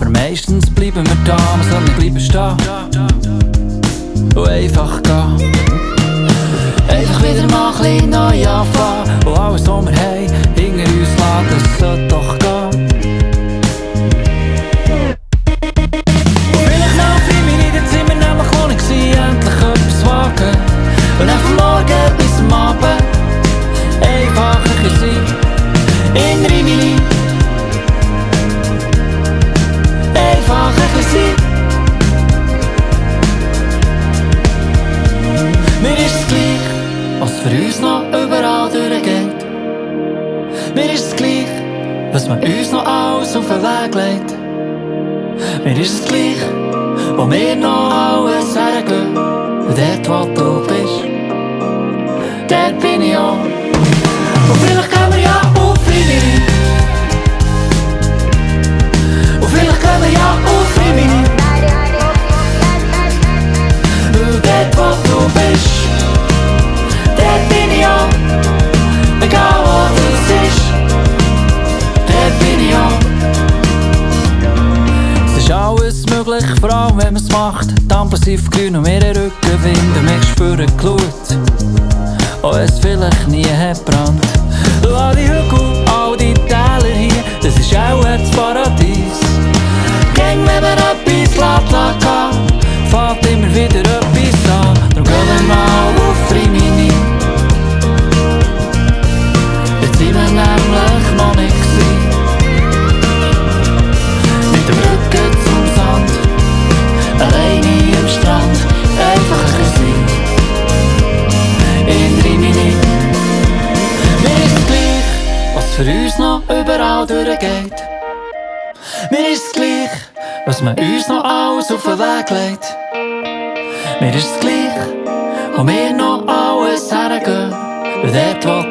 aber meistens bleiben wir da. Wir sollen nicht bleiben stehen und einfach gehen. Einfach wieder mal ein bisschen neu anfangen und alles, was wir haben, hinter uns lassen, das sollte doch gehen. Und vielleicht noch auf Rimini, dort sind wir nämlich noch nicht gewesen, endlich etwas wagen. Und dann vom Morgen bis zum Abend einfach ein bisschen in Rimini. Einfach ein bisschen. Mir ist es gleich, was für uns noch überall durchgeht. Mir ist es gleich, was man uns noch alles auf den Weg legt. Mir ist es gleich, wo wir noch alles hergehen. Und dort, wo du bist, dort bin ich auch. Und vielleicht gehen wir ja auf Rimini. Und vielleicht gehen wir ja auf Rimini. Und dort, wo du bist, dort bin ich auch. Egal wo das ist, dort bin ich auch. Es ist alles möglich, vor allem wenn man es macht. Dann passiv grün und mir den Rückenwind und mich spüren Glut. Auch wenn es vielleicht nie hat brennt. Schau all die Hügel, all die Täler hier, das ist auch das Paradies. Gäng, wenn man etwas lässt gehen, fällt immer wieder etwas an. Darum gehen wir mal auf Rimini. Jetzt sind wir nämlich noch nicht gewesen. Mit dem Rücken zum Sand, alleine am Strand, einfach ein bisschen in Rimini. Mir ist es gleich, was für uns noch überall durchgeht. Mir ist es gleich, was man uns noch alles auf den Weg legt. Mir ist es gleich, wo wir noch alles hergehen. Und dort, wo